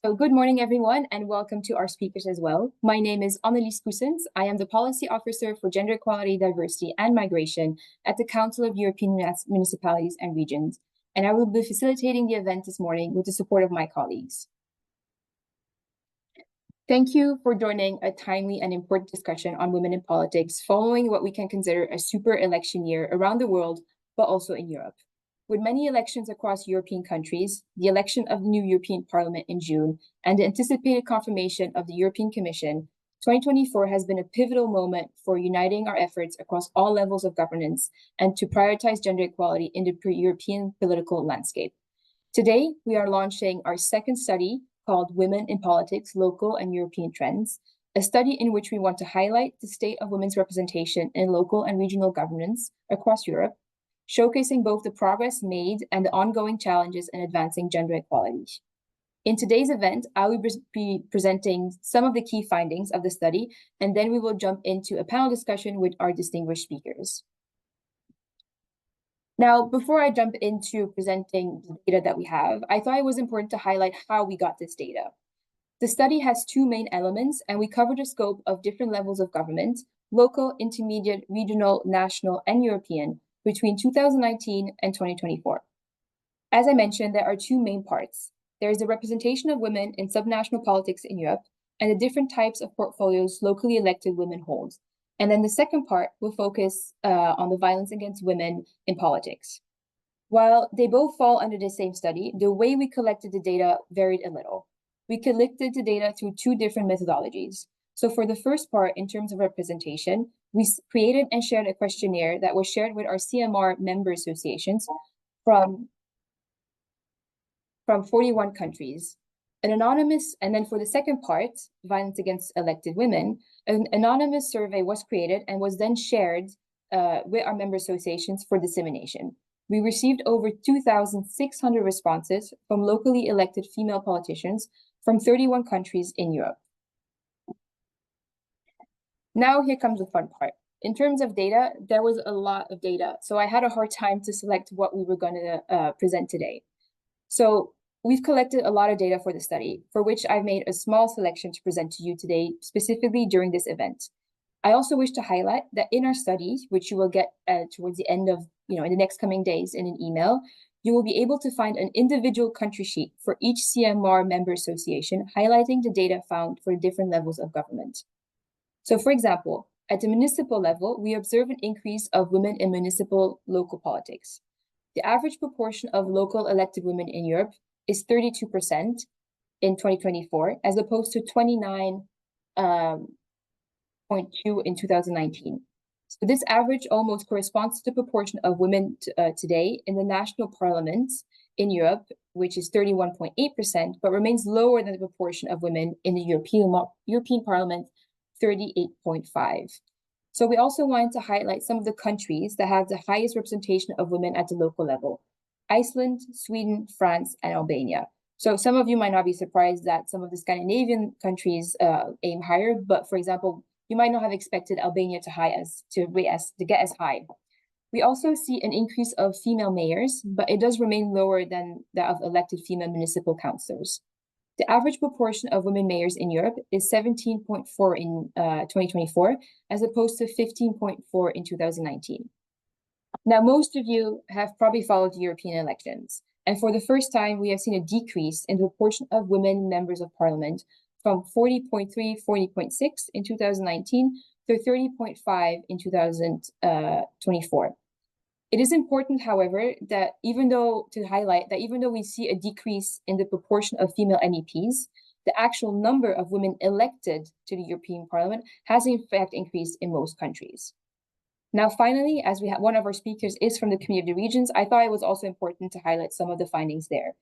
So good morning, everyone, and welcome to our speakers as well. My name is Annelies Pousens. I am the Policy Officer for Gender Equality, Diversity, and Migration at the Council of European Municipalities and Regions, and I will be facilitating the event this morning with the support of my colleagues. Thank you for joining a timely and important discussion on women in politics following what we can consider a super election year around the world, but also in Europe. With many elections across European countries, the election of the new European Parliament in June, and the anticipated confirmation of the European Commission, 2024 has been a pivotal moment for uniting our efforts across all levels of governance and to prioritize gender equality in the European political landscape. Today, we are launching our second study called Women in Politics, Local and European Trends, a study in which we want to highlight the state of women's representation in local and regional governance across Europe, showcasing both the progress made and the ongoing challenges in advancing gender equality. In today's event, I will be presenting some of the key findings of the study, and then we will jump into a panel discussion with our distinguished speakers. Now, before I jump into presenting the data that we have, I thought it was important to highlight how we got this data. The study has two main elements, and we cover the scope of different levels of government, local, intermediate, regional, national, and European, between 2019 and 2024. As I mentioned, there are two main parts. There is the representation of women in subnational politics in Europe and the different types of portfolios locally elected women hold. And then the second part will focus on the violence against women in politics. While they both fall under the same study, the way we collected the data varied a little. We collected the data through two different methodologies. So for the first part, in terms of representation, we created and shared a questionnaire that was shared with our CMR member associations from 41 countries. And then for the second part, violence against elected women, an anonymous survey was created and was then shared with our member associations for dissemination. We received over 2,600 responses from locally elected female politicians from 31 countries in Europe. Now here comes the fun part. In terms of data, there was a lot of data, so I had a hard time to select what we were going to present today. So we've collected a lot of data for the study, for which I've made a small selection to present to you today, specifically during this event. I also wish to highlight that in our study, which you will get towards the end of, in the next coming days in an email, you will be able to find an individual country sheet for each CMR member association, highlighting the data found for different levels of government. So for example, at the municipal level, we observe an increase of women in municipal local politics. The average proportion of local elected women in Europe is 32% in 2024, as opposed to 29.2% in 2019. So this average almost corresponds to the proportion of women today in the national parliaments in Europe, which is 31.8%, but remains lower than the proportion of women in the European Parliament, 38.5%. So we also wanted to highlight some of the countries that have the highest representation of women at the local level: Iceland, Sweden, France, and Albania. So some of you might not be surprised that some of the Scandinavian countries aim higher, but for example, you might not have expected Albania to get as high. We also see an increase of female mayors, but it does remain lower than that of elected female municipal councillors. The average proportion of women mayors in Europe is 17.4% in 2024, as opposed to 15.4% in 2019. Now, most of you have probably followed the European elections, and for the first time, we have seen a decrease in the proportion of women members of parliament from 40.3%, 40.6% in 2019 to 30.5% in 2024. It is important, however, that even though we see a decrease in the proportion of female MEPs, the actual number of women elected to the European Parliament has in fact increased in most countries. Now, finally, as we have one of our speakers is from the Committee of the Regions, I thought it was also important to highlight some of the findings there.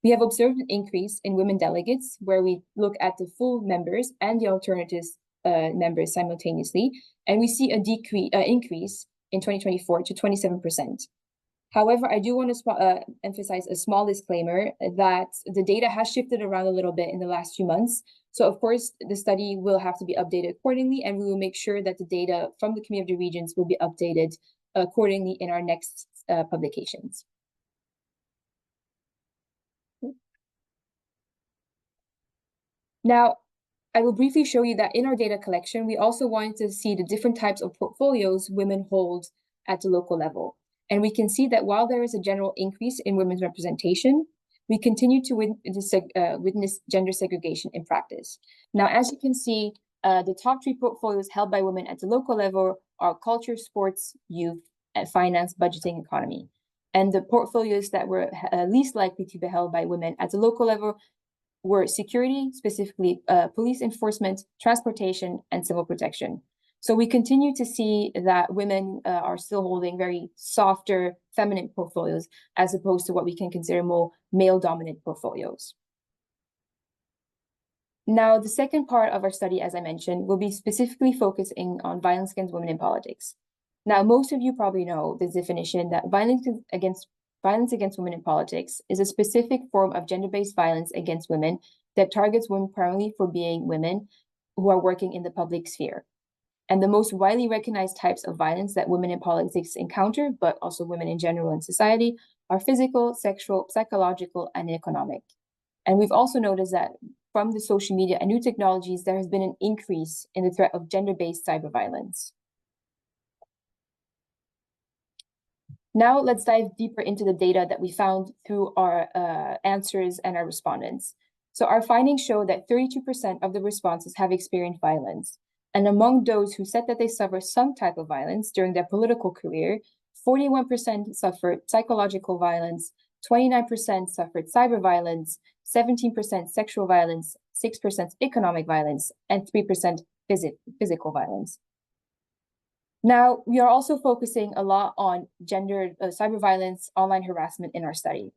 We have observed an increase in women delegates, where we look at the full members and the alternatives members simultaneously, and we see a increase in 2024 to 27%. However, I do want to emphasize a small disclaimer that the data has shifted around a little bit in the last few months. So of course, the study will have to be updated accordingly, and we will make sure that the data from the Committee of the Regions will be updated accordingly in our next publications. Now, I will briefly show you that in our data collection, we also wanted to see the different types of portfolios women hold at the local level. And we can see that while there is a general increase in women's representation, we continue to witness gender segregation in practice. Now, as you can see, the top 3 portfolios held by women at the local level are culture, sports, youth, and finance, budgeting, economy. And the portfolios that were least likely to be held by women at the local level were security, specifically police enforcement, transportation, and civil protection. So we continue to see that women are still holding very softer, feminine portfolios, as opposed to what we can consider more male-dominant portfolios. Now, the second part of our study, as I mentioned, will be specifically focusing on violence against women in politics. Now, most of you probably know the definition that violence against women in politics is a specific form of gender-based violence against women that targets women primarily for being women who are working in the public sphere. And the most widely recognized types of violence that women in politics encounter, but also women in general in society, are physical, sexual, psychological, and economic. And we've also noticed that from the social media and new technologies, there has been an increase in the threat of gender-based cyber violence. Now let's dive deeper into the data that we found through our answers and our respondents. So our findings show that 32% of the responses have experienced violence. And among those who said that they suffer some type of violence during their political career, 41% suffered psychological violence, 29% suffered cyber violence, 17% sexual violence, 6% economic violence, and 3% physical violence. Now, we are also focusing a lot on gender, cyber violence, online harassment in our study,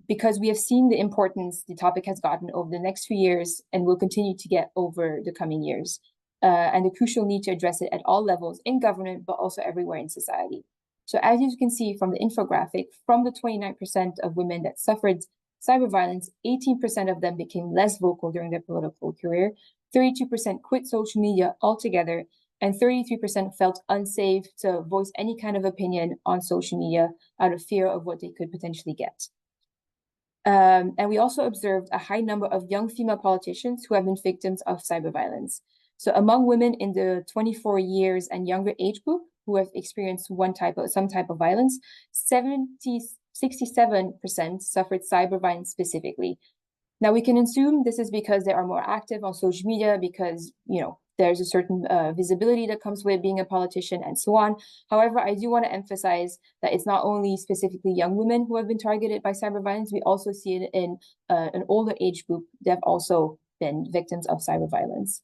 because we have seen the importance the topic has gotten over the next few years and will continue to get over the coming years, and the crucial need to address it at all levels in government, but also everywhere in society. So as you can see from the infographic, from the 29% of women that suffered cyber violence, 18% of them became less vocal during their political career, 32% quit social media altogether, and 33% felt unsafe to voice any kind of opinion on social media out of fear of what they could potentially get. And we also observed a high number of young female politicians who have been victims of cyber violence. So among women in the 24 years and younger age group who have experienced some type of violence, 67% suffered cyber violence specifically. Now we can assume this is because they are more active on social media, because there's a certain visibility that comes with being a politician and so on. However, I do want to emphasize that it's not only specifically young women who have been targeted by cyber violence. We also see it in an older age group that have also been victims of cyber violence.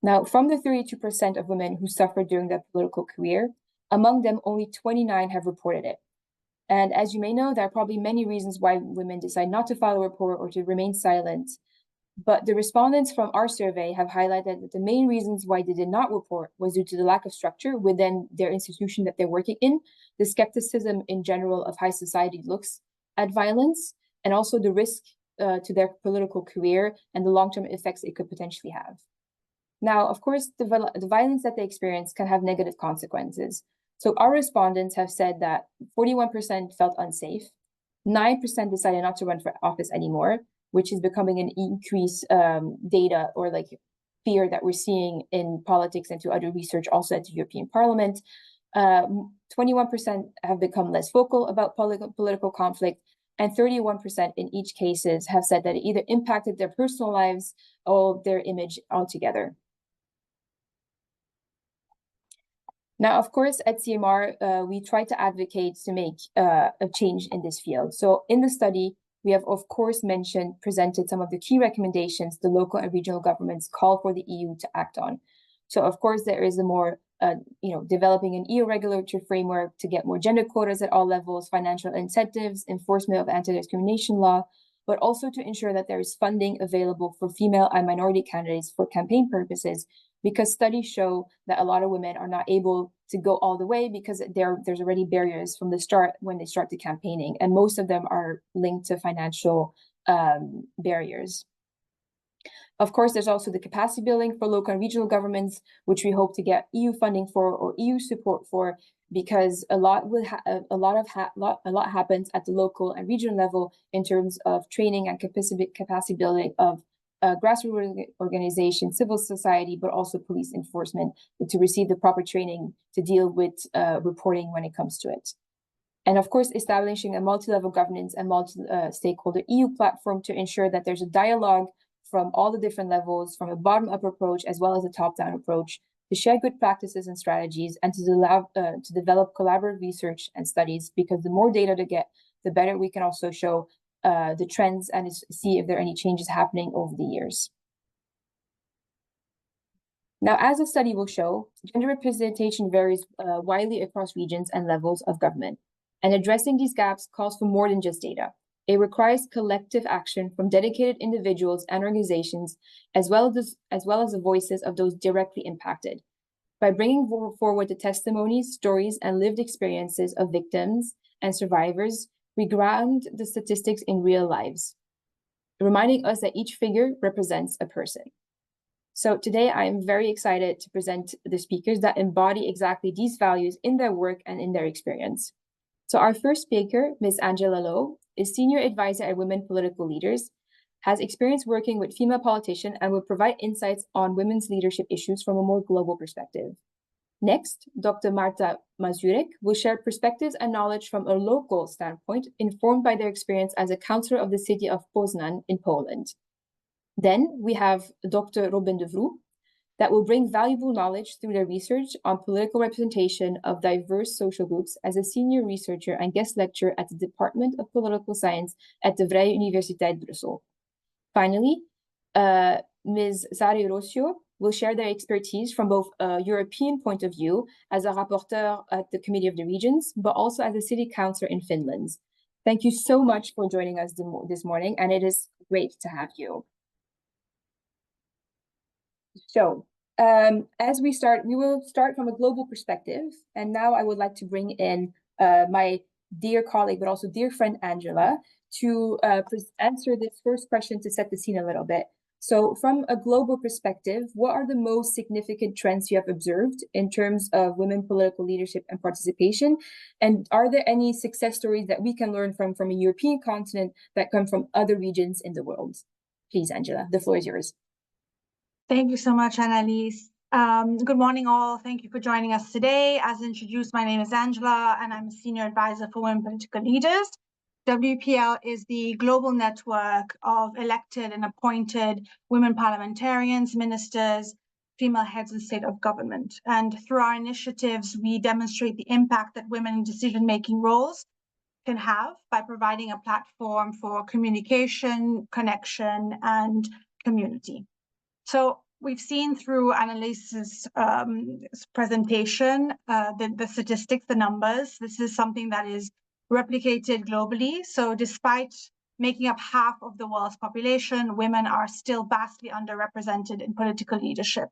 Now, from the 32% of women who suffered during their political career, among them, only 29 have reported it. And as you may know, there are probably many reasons why women decide not to file a report or to remain silent. But the respondents from our survey have highlighted that the main reasons why they did not report was due to the lack of structure within their institution that they're working in, the skepticism in general of how society looks at violence, and also the risk to their political career and the long-term effects it could potentially have. Now, of course, the violence that they experience can have negative consequences. So our respondents have said that 41% felt unsafe, 9% decided not to run for office anymore, which is becoming an increased data or fear that we're seeing in politics and to other research also at the European Parliament. 21% have become less vocal about political conflict, and 31% in each cases have said that it either impacted their personal lives or their image altogether. Now, of course, at CMR, we try to advocate to make a change in this field. So in the study, we have, of course, presented some of the key recommendations the local and regional governments call for the EU to act on. So, of course, there is a more, developing an EU regulatory framework to get more gender quotas at all levels, financial incentives, enforcement of anti-discrimination law, but also to ensure that there is funding available for female and minority candidates for campaign purposes, because studies show that a lot of women are not able to go all the way because there's already barriers from the start when they start the campaigning, and most of them are linked to financial barriers. Of course, there's also the capacity building for local and regional governments, which we hope to get EU funding for or EU support for, because a lot happens at the local and regional level in terms of training and capacity building of grassroots organizations, civil society, but also police enforcement to receive the proper training to deal with reporting when it comes to it. And of course, establishing a multi-level governance and multi-stakeholder EU platform to ensure that there's a dialogue from all the different levels, from a bottom-up approach as well as a top-down approach, to share good practices and strategies, and to develop collaborative research and studies, because the more data to get, the better we can also show the trends and see if there are any changes happening over the years. Now, as the study will show, gender representation varies widely across regions and levels of government, and addressing these gaps calls for more than just data. It requires collective action from dedicated individuals and organizations, as well as the voices of those directly impacted. By bringing forward the testimonies, stories, and lived experiences of victims and survivors, we ground the statistics in real lives, reminding us that each figure represents a person. So today I am very excited to present the speakers that embody exactly these values in their work and in their experience. So our first speaker, Ms. Angela Lowe, is Senior Advisor at Women Political Leaders, has experience working with female politicians, and will provide insights on women's leadership issues from a more global perspective. Next, Dr. Marta Mazurek will share perspectives and knowledge from a local standpoint, informed by their experience as a councillor of the city of Poznan in Poland. Then we have Dr. Robin de Vroe, that will bring valuable knowledge through their research on political representation of diverse social groups as a senior researcher and guest lecturer at the Department of Political Science at the Vrije Universiteit Brussel. Finally, Ms. Sari Rossio will share their expertise from both a European point of view as a rapporteur at the Committee of the Regions, but also as a city councillor in Finland. Thank you so much for joining us this morning, and it is great to have you. So, as we will start from a global perspective, and now I would like to bring in my dear colleague, but also dear friend Angela, to answer this first question to set the scene a little bit. So from a global perspective, what are the most significant trends you have observed in terms of women political leadership and participation? And are there any success stories that we can learn from a European continent that come from other regions in the world? Please, Angela, the floor is yours. Thank you so much, Annalise. Good morning, all. Thank you for joining us today. As introduced, my name is Angela, and I'm a Senior Advisor for Women Political Leaders. WPL is the global network of elected and appointed women parliamentarians, ministers, female heads of state of government. And through our initiatives, we demonstrate the impact that women in decision-making roles can have by providing a platform for communication, connection, and community. So we've seen through Annalise's presentation the statistics, the numbers. This is something that is replicated globally. So despite making up half of the world's population, women are still vastly underrepresented in political leadership.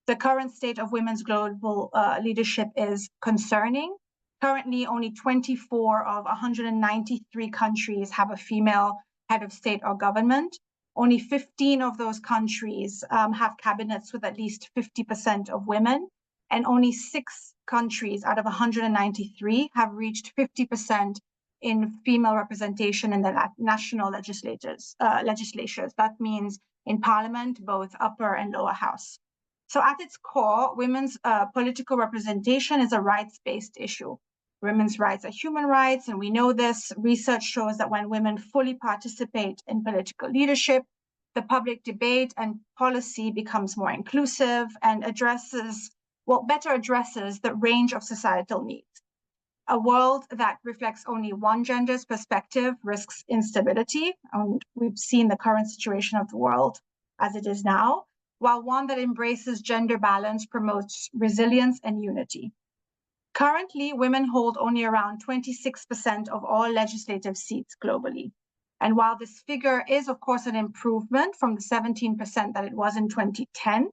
The current state of women's global leadership is concerning. Currently, only 24 of 193 countries have a female head of state or government. Only 15 of those countries have cabinets with at least 50% of women, and only 6 countries out of 193 have reached 50% in female representation in the national legislatures. That means in parliament, both upper and lower house. So at its core, women's political representation is a rights-based issue. Women's rights are human rights, and we know this. Research shows that when women fully participate in political leadership, the public debate and policy becomes more inclusive and better addresses the range of societal needs. A world that reflects only one gender's perspective risks instability, and we've seen the current situation of the world as it is now, while one that embraces gender balance promotes resilience and unity. Currently, women hold only around 26% of all legislative seats globally. And while this figure is, of course, an improvement from the 17% that it was in 2010,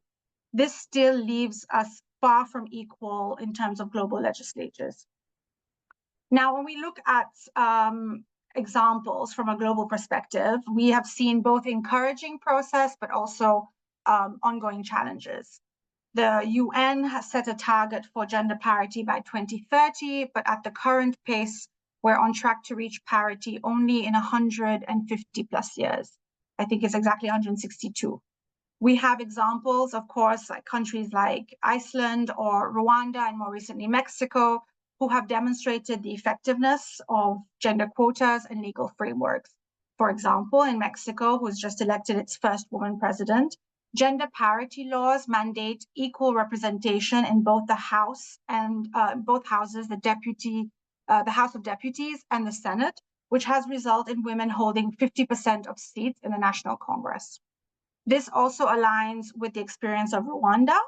this still leaves us far from equal in terms of global legislatures. Now, when we look at examples from a global perspective, we have seen both encouraging process, but also ongoing challenges. The UN has set a target for gender parity by 2030, but at the current pace, we're on track to reach parity only in 150 plus years. I think it's exactly 162. We have examples, of course, like countries like Iceland or Rwanda, and more recently Mexico, who have demonstrated the effectiveness of gender quotas and legal frameworks. For example, in Mexico, who's just elected its first woman president, gender parity laws mandate equal representation in both the House and both houses, the House of Deputies and the Senate, which has resulted in women holding 50% of seats in the National Congress. This also aligns with the experience of Rwanda,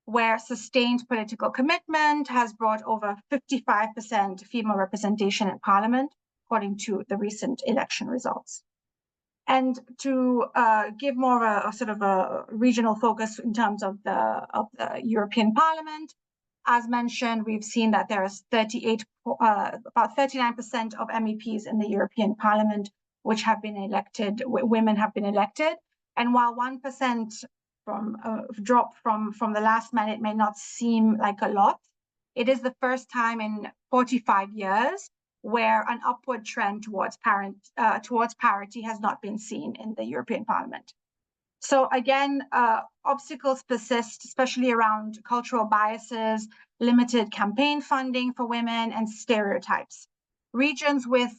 where sustained political commitment has brought over 55% female representation in parliament, according to the recent election results. And to give more of a sort of a regional focus in terms of the European Parliament, as mentioned, we've seen that there is about 39% of MEPs in the European Parliament which have been elected, women have been elected. And while 1% drop from the last minute may not seem like a lot, it is the first time in 45 years where an upward trend towards parity has not been seen in the European Parliament. So again, obstacles persist, especially around cultural biases, limited campaign funding for women, and stereotypes. Regions with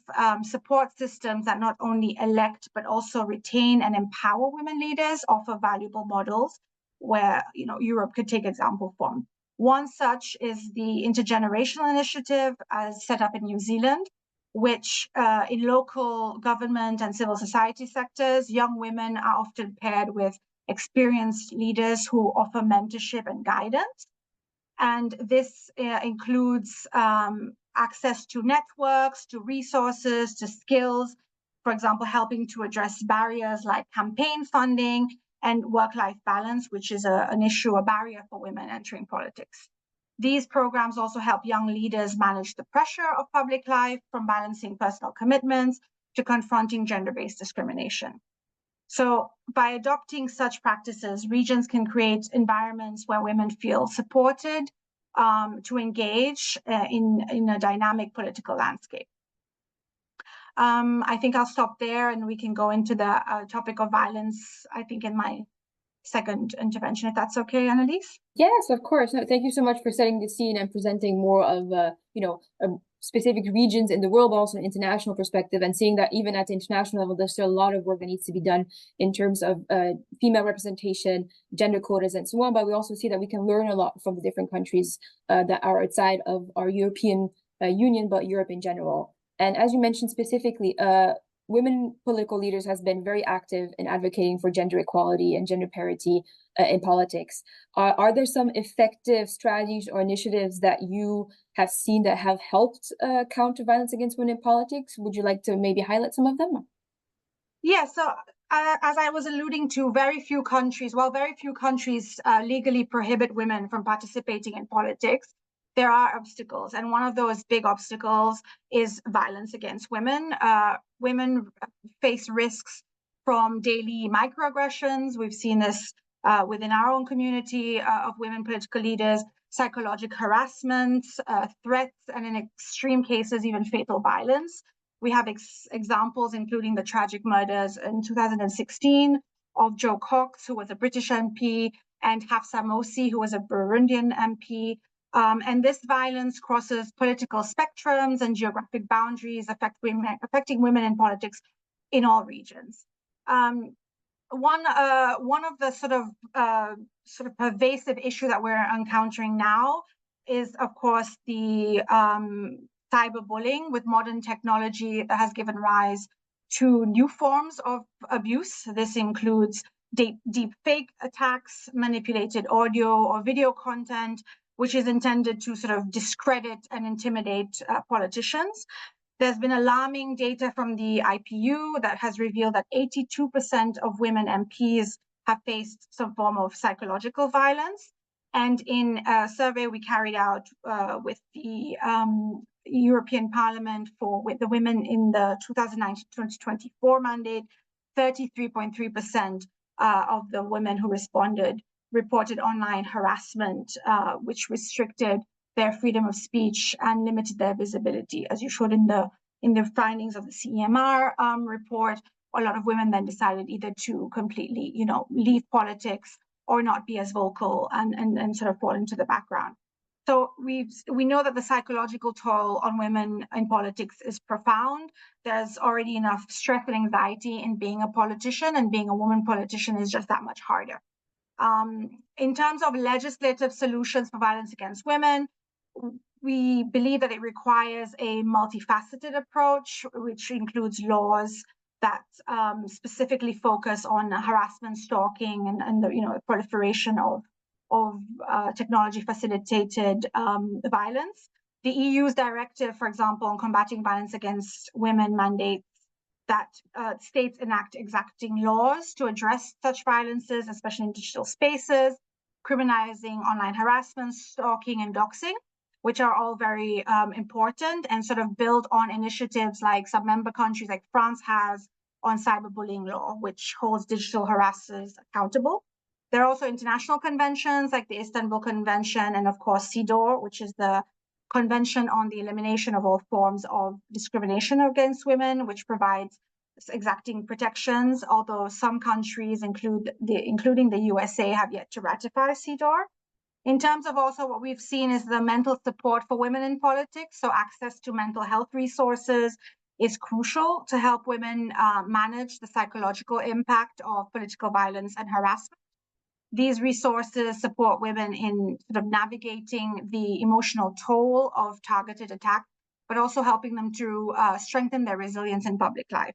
support systems that not only elect but also retain and empower women leaders offer valuable models where Europe could take example from. One such is the Intergenerational Initiative, as set up in New Zealand, which in local government and civil society sectors, young women are often paired with experienced leaders who offer mentorship and guidance. And this includes access to networks, to resources, to skills, for example, helping to address barriers like campaign funding and work-life balance, which is a barrier for women entering politics. These programs also help young leaders manage the pressure of public life, from balancing personal commitments to confronting gender-based discrimination. So by adopting such practices, regions can create environments where women feel supported to engage in a dynamic political landscape. I think I'll stop there and we can go into the topic of violence, I think, in my second intervention, if that's okay, Annalise? Yes, of course. No, thank you so much for setting the scene and presenting more of, specific regions in the world, but also an international perspective, and seeing that even at the international level, there's still a lot of work that needs to be done in terms of female representation, gender quotas, and so on. But we also see that we can learn a lot from the different countries that are outside of our European Union, but Europe in general. And as you mentioned specifically, women political leaders has been very active in advocating for gender equality and gender parity in politics. Are there some effective strategies or initiatives that you have seen that have helped counter violence against women in politics? Would you like to maybe highlight some of them? Yeah, so as I was alluding to, very few countries legally prohibit women from participating in politics. There are obstacles, and one of those big obstacles is violence against women. Women face risks from daily microaggressions. We've seen this within our own community of women political leaders, psychological harassment, threats, and in extreme cases, even fatal violence. We have examples, including the tragic murders in 2016 of Jo Cox, who was a British MP, and Hafsa Mosi, who was a Burundian MP. And this violence crosses political spectrums and geographic boundaries, affecting women in politics in all regions. One of the sort of pervasive issue that we're encountering now is, of course, the cyberbullying with modern technology that has given rise to new forms of abuse. This includes deep fake attacks, manipulated audio or video content, which is intended to sort of discredit and intimidate politicians. There's been alarming data from the IPU that has revealed that 82% of women MPs have faced some form of psychological violence. And in a survey we carried out with the European Parliament with the women in the 2019-2024 mandate, 33.3% of the women who responded reported online harassment, which restricted their freedom of speech and limited their visibility. As you showed in the findings of the CEMR report, a lot of women then decided either to completely, leave politics or not be as vocal and sort of fall into the background. So we know that the psychological toll on women in politics is profound. There's already enough stress and anxiety in being a politician, and being a woman politician is just that much harder. In terms of legislative solutions for violence against women, we believe that it requires a multifaceted approach, which includes laws that specifically focus on harassment, stalking, and the proliferation of technology-facilitated violence. The EU's directive, for example, on combating violence against women mandates that states enact exacting laws to address such violences, especially in digital spaces, criminalizing online harassment, stalking, and doxing, which are all very important, and sort of build on initiatives like some member countries like France has on cyberbullying law, which holds digital harassers accountable. There are also international conventions like the Istanbul Convention and, of course, CEDAW, which is the Convention on the Elimination of All Forms of Discrimination Against Women, which provides exacting protections, although some countries, including the USA, have yet to ratify CEDAW. In terms of also what we've seen is the mental support for women in politics, so access to mental health resources is crucial to help women manage the psychological impact of political violence and harassment. These resources support women in sort of navigating the emotional toll of targeted attacks, but also helping them to strengthen their resilience in public life.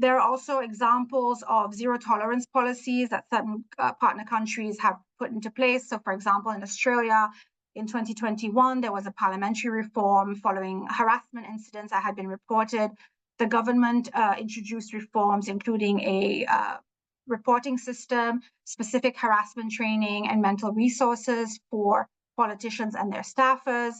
There are also examples of zero tolerance policies that certain partner countries have put into place. So, for example, in Australia, in 2021, there was a parliamentary reform following harassment incidents that had been reported. The government introduced reforms, including a reporting system, specific harassment training, and mental resources for politicians and their staffers.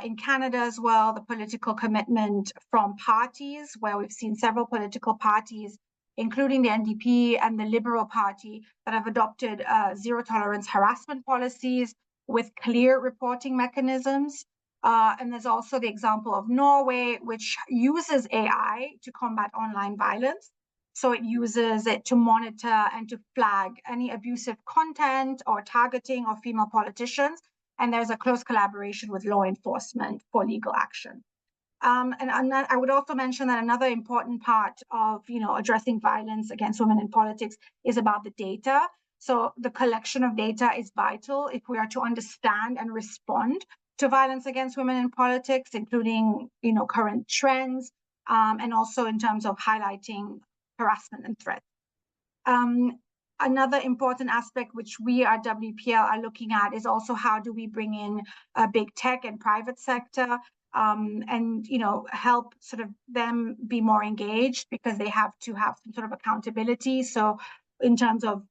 In Canada as well, the political commitment from parties, where we've seen several political parties, including the NDP and the Liberal Party, that have adopted zero tolerance harassment policies with clear reporting mechanisms. And there's also the example of Norway, which uses AI to combat online violence. So it uses it to monitor and to flag any abusive content or targeting of female politicians. And there's a close collaboration with law enforcement for legal action. And I would also mention that another important part of addressing violence against women in politics is about the data. So the collection of data is vital if we are to understand and respond to violence against women in politics, including current trends, and also in terms of highlighting harassment and threats. Another important aspect which we at WPL are looking at is also how do we bring in big tech and private sector and help sort of them be more engaged, because they have to have some sort of accountability. So in terms of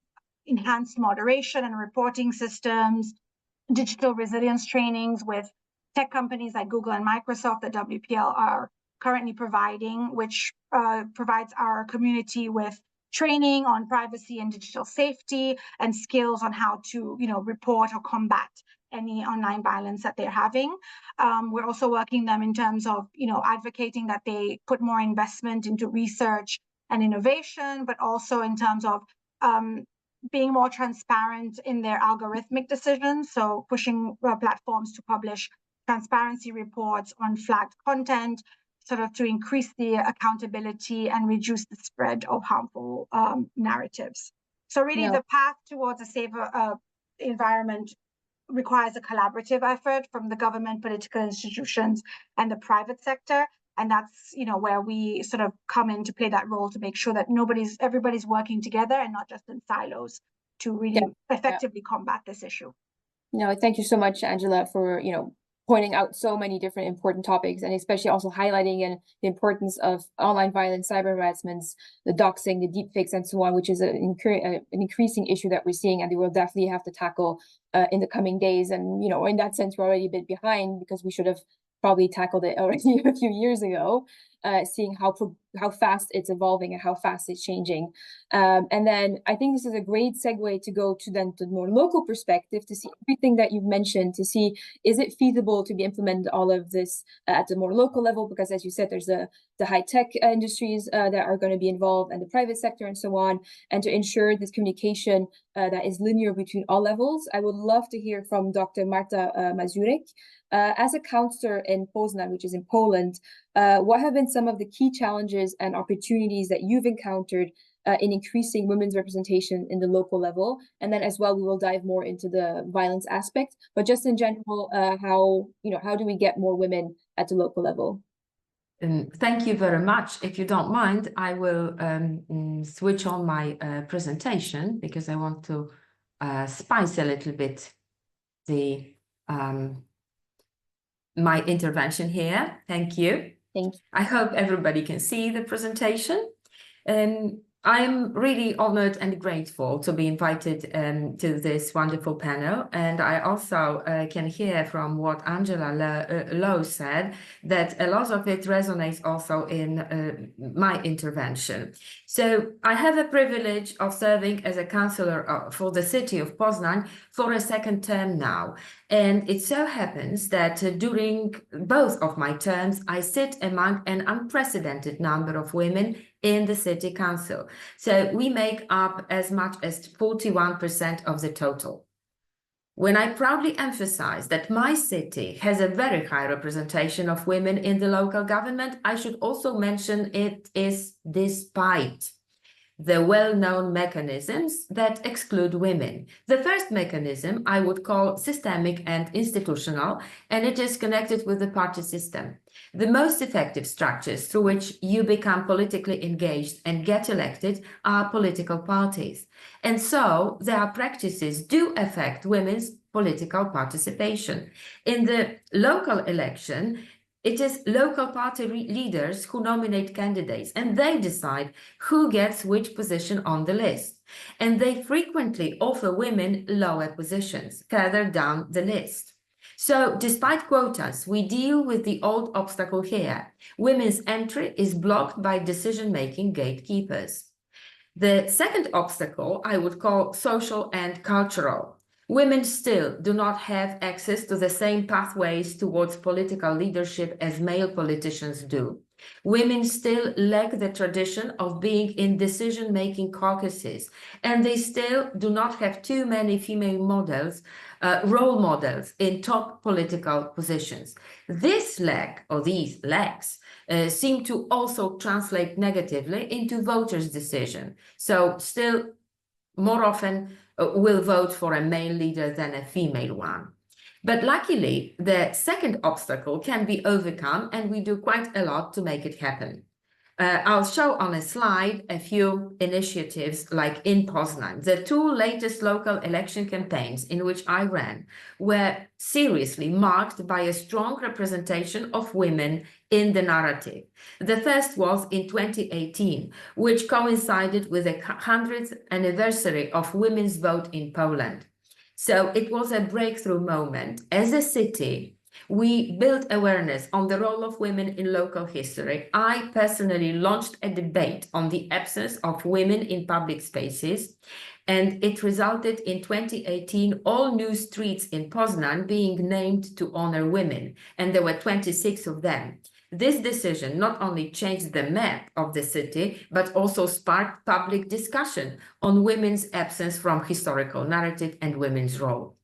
enhanced moderation and reporting systems, digital resilience trainings with tech companies like Google and Microsoft that WPL are currently providing, which provides our community with training on privacy and digital safety and skills on how to report or combat any online violence that they're having. We're also working them in terms of advocating that they put more investment into research and innovation, but also in terms of being more transparent in their algorithmic decisions. So pushing platforms to publish transparency reports on flagged content, sort of to increase the accountability and reduce the spread of harmful narratives. So really the path towards a safer environment requires a collaborative effort from the government, political institutions, and the private sector. And that's where we sort of come in to play that role to make sure that everybody's working together and not just in silos to really effectively combat this issue. No, thank you so much, Angela, for pointing out so many different important topics, and especially also highlighting the importance of online violence, cyber harassments, the doxing, the deepfakes, and so on, which is an increasing issue that we're seeing, and we will definitely have to tackle in the coming days. And in that sense, we're already a bit behind because we should have probably tackled it already a few years ago. seeing how fast it's evolving and how fast it's changing. And then I think this is a great segue to go to then the more local perspective, to see everything that you've mentioned, to see, is it feasible to be implemented all of this at the more local level? Because as you said, there's the high-tech industries that are going to be involved, and the private sector and so on, and to ensure this communication that is linear between all levels. I would love to hear from Dr. Marta Mazurek. As a counselor in Poznań, which is in Poland, what have been some of the key challenges and opportunities that you've encountered in increasing women's representation in the local level? And then as well, we will dive more into the violence aspect, but just in general, how do we get more women at the local level? Thank you very much. If you don't mind, I will switch on my presentation, because I want to spice a little bit the my intervention here. Thank you. Thank you. I hope everybody can see the presentation. I'm really honored and grateful to be invited to this wonderful panel. And I also can hear from what Angela Lowe said, that a lot of it resonates also in my intervention. So I have a privilege of serving as a councillor for the city of Poznań for a second term now. And it so happens that during both of my terms, I sit among an unprecedented number of women in the city council. So we make up as much as 41% of the total. When I proudly emphasize that my city has a very high representation of women in the local government, I should also mention it is despite the well-known mechanisms that exclude women. The first mechanism I would call systemic and institutional, and it is connected with the party system. The most effective structures through which you become politically engaged and get elected are political parties. And so their practices do affect women's political participation. In the local election, it is local party leaders who nominate candidates, and they decide who gets which position on the list. And they frequently offer women lower positions further down the list. So despite quotas, we deal with the old obstacle here. Women's entry is blocked by decision-making gatekeepers. The second obstacle I would call social and cultural. Women still do not have access to the same pathways towards political leadership as male politicians do. Women still lack the tradition of being in decision-making caucuses, and they still do not have too many female models, role models in top political positions. This lack, or these lacks, seem to also translate negatively into voters' decision. So still more often will vote for a male leader than a female one. But luckily, the second obstacle can be overcome, and we do quite a lot to make it happen. I'll show on a slide a few initiatives like in Poznań. The two latest local election campaigns in which I ran were seriously marked by a strong representation of women in the narrative. The first was in 2018, which coincided with the 100th anniversary of women's vote in Poland. So it was a breakthrough moment. As a city, we built awareness on the role of women in local history. I personally launched a debate on the absence of women in public spaces, and it resulted in 2018 all new streets in Poznań being named to honor women, and there were 26 of them. This decision not only changed the map of the city, but also sparked public discussion on women's absence from historical narrative and women's role.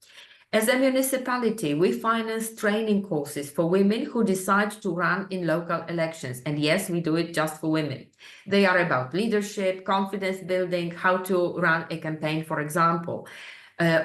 As a municipality, we finance training courses for women who decide to run in local elections. And yes, we do it just for women. They are about leadership, confidence building, how to run a campaign, for example.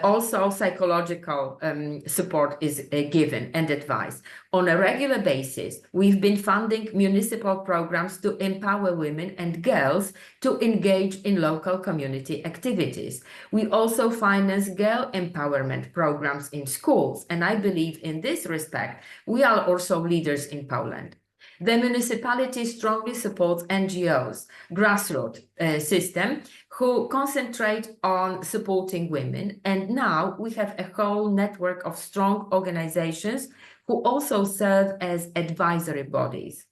Also, psychological support is given and advice. On a regular basis, we've been funding municipal programs to empower women and girls to engage in local community activities. We also finance girl empowerment programs in schools, and I believe in this respect, we are also leaders in Poland. The municipality strongly supports NGOs, grassroots system, who concentrate on supporting women. And now we have a whole network of strong organizations who also serve as advisory bodies.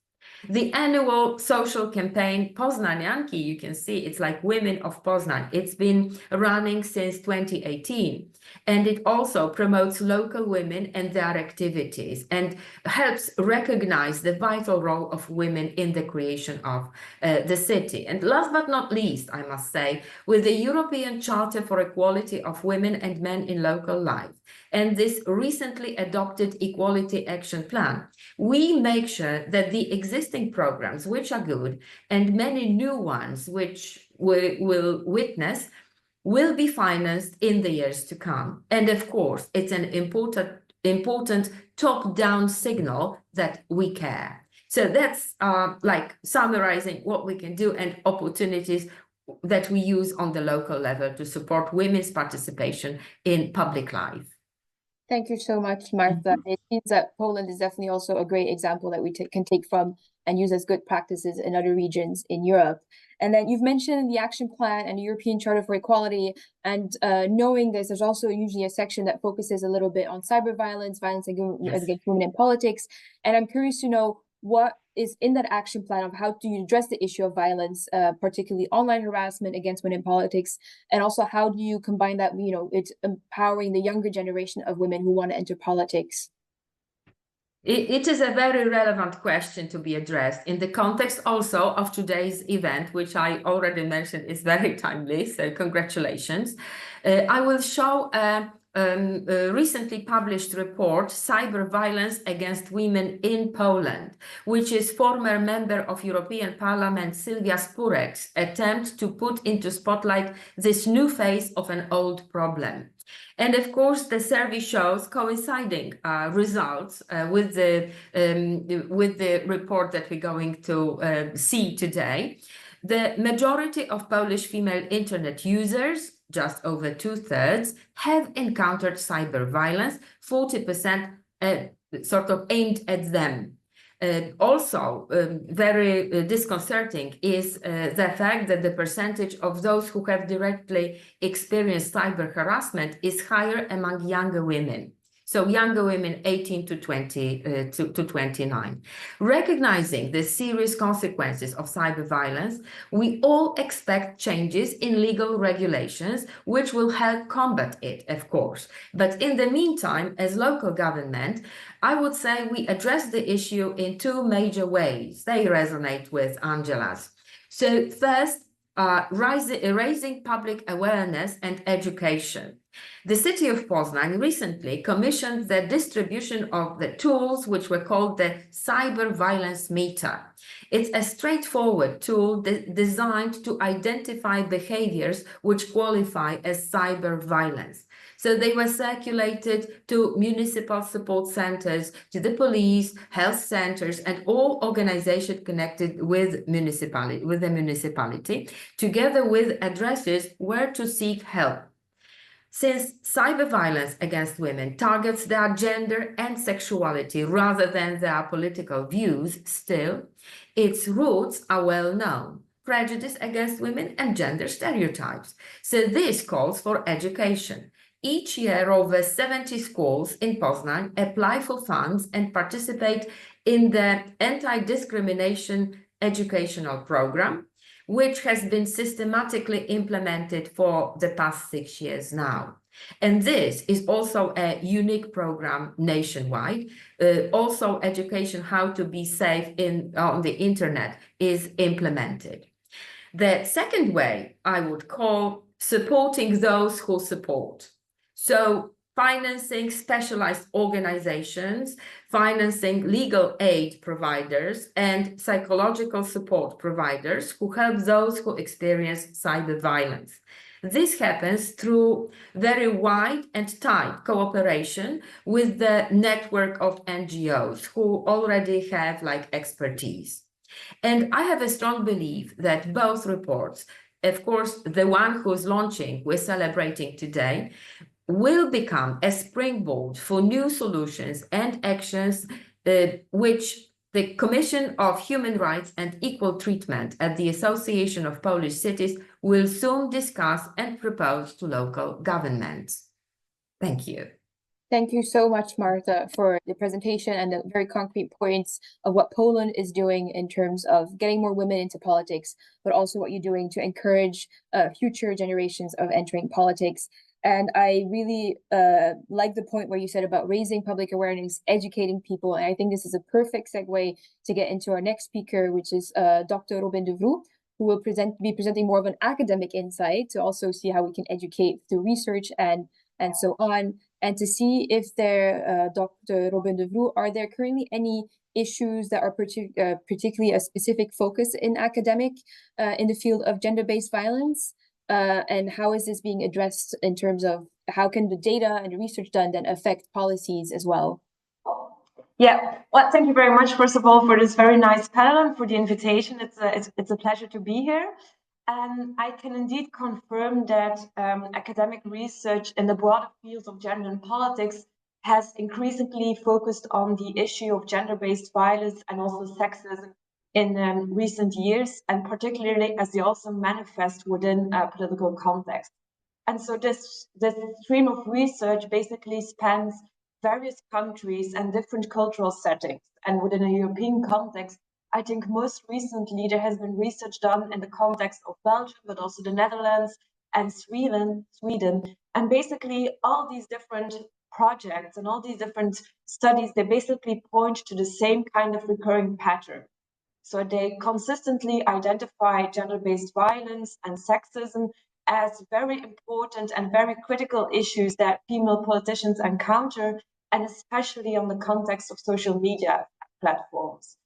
The annual social campaign Poznanianki, you can see it's like Women of Poznan. It's been running since 2018, and it also promotes local women and their activities and helps recognize the vital role of women in the creation of the city. And last but not least, I must say, with the European Charter for Equality of Women and Men in Local Life and this recently adopted Equality Action Plan, we make sure that the existing programs, which are good, and many new ones, which we will witness, will be financed in the years to come. And of course, it's an important top-down signal that we care. So that's like summarizing what we can do and opportunities that we use on the local level to support women's participation in public life. Thank you so much, Martha. It seems that Poland is definitely also a great example that we can take from and use as good practices in other regions in Europe. And then you've mentioned the action plan and the European Charter for Equality. And knowing this, there's also usually a section that focuses a little bit on cyber violence, violence against women in politics. And I'm curious to know what is in that action plan of how do you address the issue of violence, particularly online harassment against women in politics, and also how do you combine that, it's empowering the younger generation of women who want to enter politics? It is a very relevant question to be addressed in the context also of today's event, which I already mentioned is very timely, so congratulations. I will show a recently published report, Cyber Violence Against Women in Poland, which is former member of European Parliament Sylwia Spórek's attempt to put into spotlight this new face of an old problem. And of course, the survey shows coinciding results with the report that we're going to see today. The majority of Polish female internet users, just over 2/3, have encountered cyber violence, 40% sort of aimed at them. Also, very disconcerting is the fact that the percentage of those who have directly experienced cyber harassment is higher among younger women. So younger women 18 to 29. Recognizing the serious consequences of cyber violence, we all expect changes in legal regulations, which will help combat it, of course. But in the meantime, as local government, I would say we address the issue in two major ways. They resonate with Angela's. So first, raising public awareness and education. The city of Poznań recently commissioned the distribution of the tools which were called the Cyber Violence Meter. It's a straightforward tool designed to identify behaviors which qualify as cyber violence. So they were circulated to municipal support centers, to the police, health centers, and all organizations connected with the municipality, together with addresses where to seek help. Since cyber violence against women targets their gender and sexuality rather than their political views, still, its roots are well known: prejudice against women and gender stereotypes. So this calls for education. Each year, over 70 schools in Poznań apply for funds and participate in the anti-discrimination educational program, which has been systematically implemented for the past 6 years now. And this is also a unique program nationwide. Also, education how to be safe on the internet is implemented. The second way I would call supporting those who support. So financing specialized organizations, financing legal aid providers, and psychological support providers who help those who experience cyber violence. This happens through very wide and tight cooperation with the network of NGOs who already have expertise. And I have a strong belief that both reports, of course, the one who's launching, we're celebrating today, will become a springboard for new solutions and actions which the Commission of Human Rights and Equal Treatment at the Association of Polish Cities will soon discuss and propose to local governments. Thank you. Thank you so much, Martha, for the presentation and the very concrete points of what Poland is doing in terms of getting more women into politics, but also what you're doing to encourage future generations of entering politics. And I really like the point where you said about raising public awareness, educating people. And I think this is a perfect segue to get into our next speaker, which is Dr. Robin de Vroe, who will be presenting more of an academic insight to also see how we can educate through research and so on, and to see if there, Dr. Robin de Vroe, are there currently any issues that are particularly a specific focus in academic in the field of gender-based violence? And how is this being addressed in terms of how can the data and the research done then affect policies as well? Yeah, well, thank you very much, first of all, for this very nice panel and for the invitation. It's a pleasure to be here. And I can indeed confirm that academic research in the broader fields of gender and politics has increasingly focused on the issue of gender-based violence and also sexism in recent years, and particularly as they also manifest within a political context. And so this stream of research basically spans various countries and different cultural settings. And within a European context, I think most recently there has been research done in the context of Belgium, but also the Netherlands and Sweden. And basically all these different projects and all these different studies, they basically point to the same kind of recurring pattern. So they consistently identify gender-based violence and sexism as very important and very critical issues that female politicians encounter, and especially on the context of social media platforms.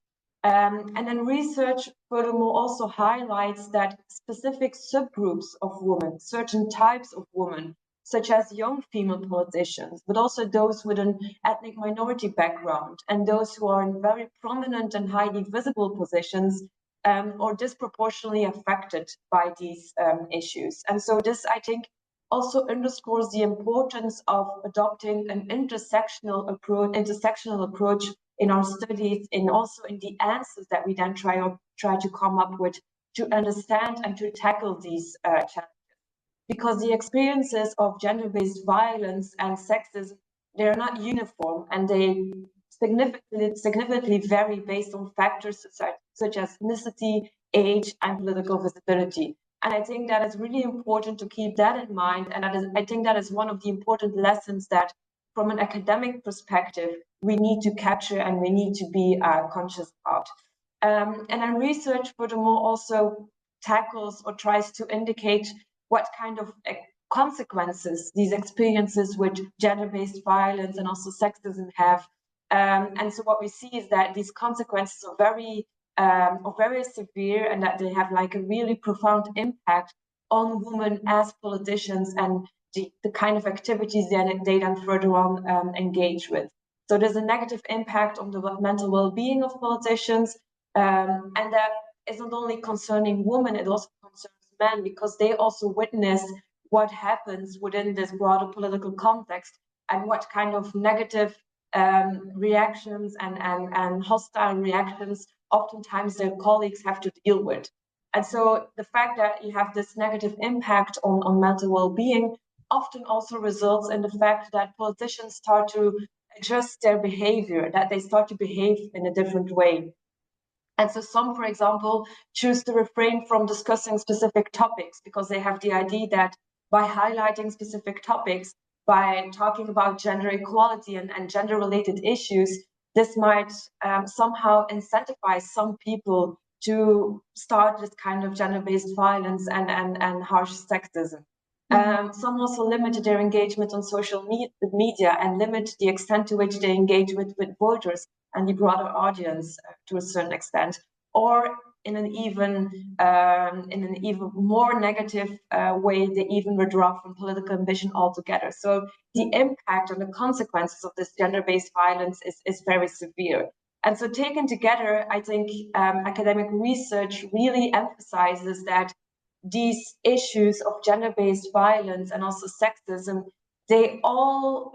And then research furthermore also highlights that specific subgroups of women, certain types of women, such as young female politicians, but also those with an ethnic minority background and those who are in very prominent and highly visible positions, or disproportionately affected by these issues. And so this, I think, also underscores the importance of adopting an intersectional approach in our studies, and also in the answers that we then try to come up with to understand and to tackle these challenges. Because the experiences of gender-based violence and sexism, they're not uniform, and they significantly vary based on factors such as ethnicity, age, and political visibility. And I think that is really important to keep that in mind. And I think that is one of the important lessons that, from an academic perspective, we need to capture and we need to be conscious about. And then research, furthermore, also tackles or tries to indicate what kind of consequences these experiences with gender-based violence and also sexism have. And so what we see is that these consequences are very severe, and that they have like a really profound impact on women as politicians and the kind of activities they then further on engage with. So there's a negative impact on the mental well-being of politicians, and that is not only concerning women, it also concerns men, because they also witness what happens within this broader political context and what kind of negative reactions and hostile reactions oftentimes their colleagues have to deal with. And so the fact that you have this negative impact on mental well-being often also results in the fact that politicians start to adjust their behavior, that they start to behave in a different way. And so some, for example, choose to refrain from discussing specific topics because they have the idea that by highlighting specific topics, by talking about gender equality and gender-related issues, this might somehow incentivize some people to start this kind of gender-based violence and harsh sexism. Some also limit their engagement on social media and limit the extent to which they engage with voters and the broader audience to a certain extent, or in an even more negative way, they even withdraw from political ambition altogether. So the impact and the consequences of this gender-based violence is very severe. And so taken together, I think academic research really emphasizes that these issues of gender-based violence and also sexism, they all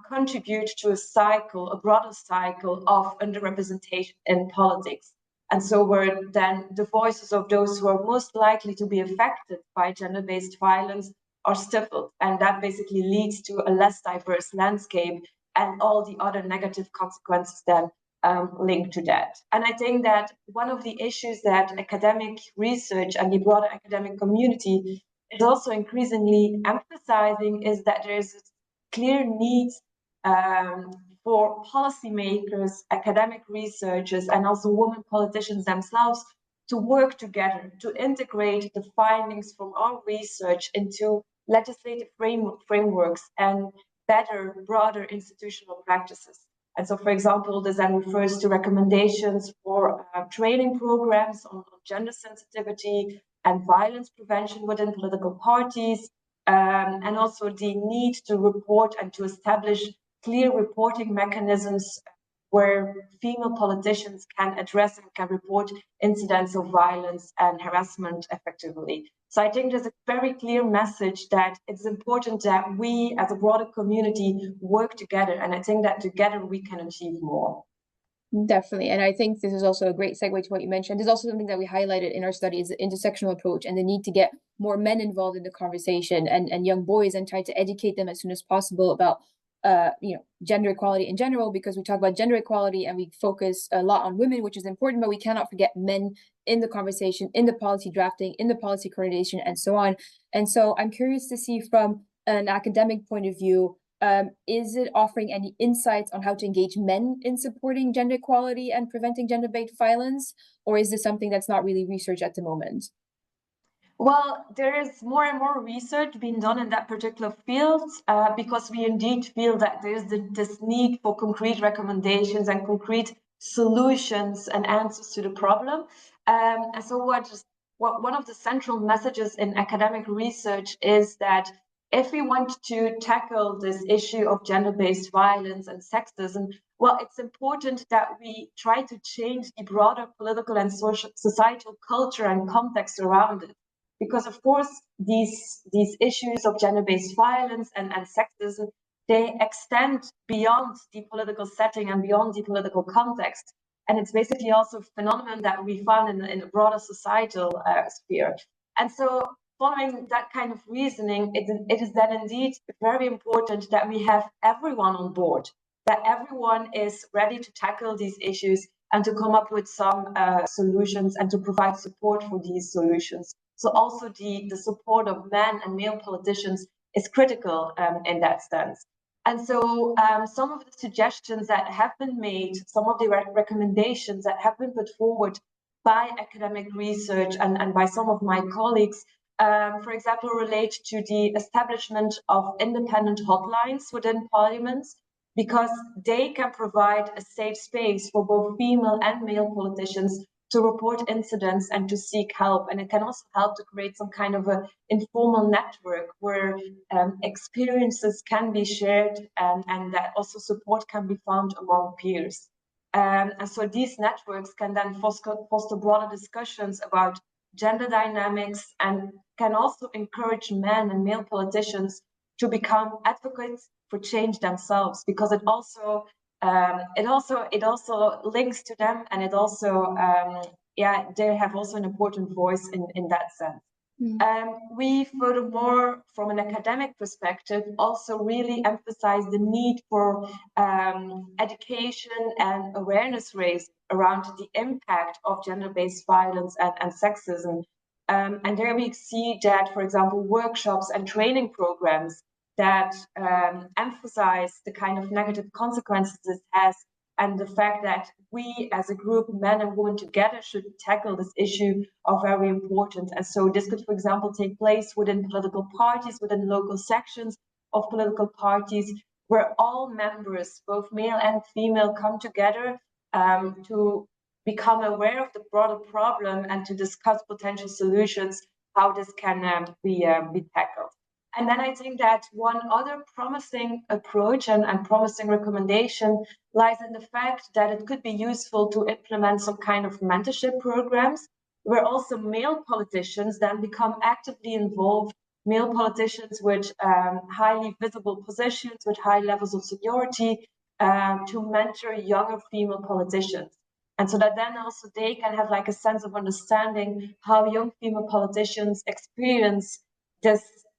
contribute to a broader cycle of underrepresentation in politics. And so where then the voices of those who are most likely to be affected by gender-based violence are stifled. And that basically leads to a less diverse landscape and all the other negative consequences then linked to that. And I think that one of the issues that academic research and the broader academic community is also increasingly emphasizing is that there is a clear need for policymakers, academic researchers, and also women politicians themselves to work together, to integrate the findings from our research into legislative frameworks and better, broader institutional practices. And so, for example, this then refers to recommendations for training programs on gender sensitivity and violence prevention within political parties, and also the need to report and to establish clear reporting mechanisms where female politicians can address and can report incidents of violence and harassment effectively. So I think there's a very clear message that it's important that we as a broader community work together. And I think that together we can achieve more. Definitely. And I think this is also a great segue to what you mentioned. There's also something that we highlighted in our study is the intersectional approach and the need to get more men involved in the conversation and young boys and try to educate them as soon as possible about gender equality in general, because we talk about gender equality and we focus a lot on women, which is important, but we cannot forget men in the conversation, in the policy drafting, in the policy coordination, and so on. And so I'm curious to see from an academic point of view, is it offering any insights on how to engage men in supporting gender equality and preventing gender-based violence, or is this something that's not really researched at the moment? Well, there is more and more research being done in that particular field because we indeed feel that there's this need for concrete recommendations and concrete solutions and answers to the problem. And so one of the central messages in academic research is that if we want to tackle this issue of gender-based violence and sexism, well, it's important that we try to change the broader political and societal culture and context around it. Because of course, these issues of gender-based violence and sexism, they extend beyond the political setting and beyond the political context. And it's basically also a phenomenon that we found in a broader societal sphere. And so following that kind of reasoning, it is then indeed very important that we have everyone on board, that everyone is ready to tackle these issues and to come up with some solutions and to provide support for these solutions. So also the support of men and male politicians is critical in that sense. And so some of the suggestions that have been made, some of the recommendations that have been put forward by academic research and by some of my colleagues, for example, relate to the establishment of independent hotlines within parliaments, because they can provide a safe space for both female and male politicians to report incidents and to seek help. And it can also help to create some kind of an informal network where experiences can be shared and that also support can be found among peers. And so these networks can then foster broader discussions about gender dynamics and can also encourage men and male politicians to become advocates for change themselves, because it also links to them, and it also they have also an important voice in that sense. We furthermore, from an academic perspective, also really emphasize the need for education and awareness raised around the impact of gender-based violence and sexism. And there we see that, for example, workshops and training programs that emphasize the kind of negative consequences this has, and the fact that we as a group, men and women together, should tackle this issue are very important. And so this could, for example, take place within political parties, within local sections of political parties, where all members, both male and female, come together to become aware of the broader problem and to discuss potential solutions, how this can be tackled. And then I think that one other promising approach and promising recommendation lies in the fact that it could be useful to implement some kind of mentorship programs where also male politicians then become actively involved, male politicians with highly visible positions, with high levels of seniority, to mentor younger female politicians. And so that then also they can have like a sense of understanding how young female politicians experience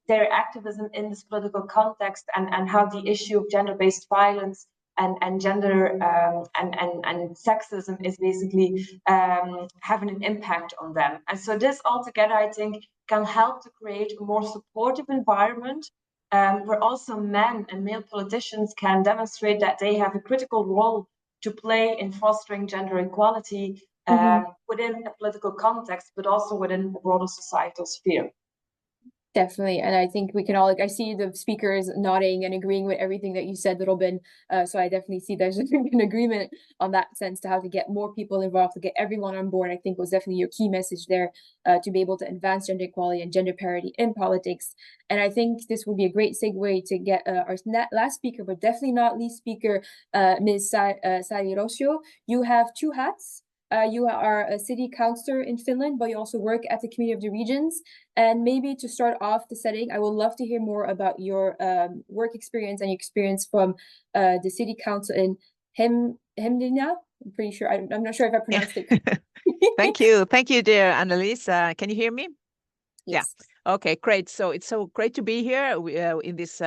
their activism in this political context, and how the issue of gender-based violence and gender and sexism is basically having an impact on them. And so this altogether, I think, can help to create a more supportive environment where also men and male politicians can demonstrate that they have a critical role to play in fostering gender equality within a political context, but also within a broader societal sphere. Definitely, and I think we can all, like, I see the speakers nodding and agreeing with everything that you said, Robin. So I definitely see there's an agreement on that sense to how to get more people involved, to get everyone on board. I think was definitely your key message there, to be able to advance gender equality and gender parity in politics. And I think this would be a great segue to get our last speaker, but definitely not least speaker, Ms. Sari Rosio. You have two hats. You are a city councillor in Finland, but you also work at the Committee of the Regions. And maybe to start off the setting, I would love to hear more about your work experience and your experience from the city council in Hämeenlinna. I'm pretty sure, I'm not sure if I pronounced it. Thank you, dear Annelies. Can you hear me? Yes. Yeah. Okay, great. So it's so great to be here in this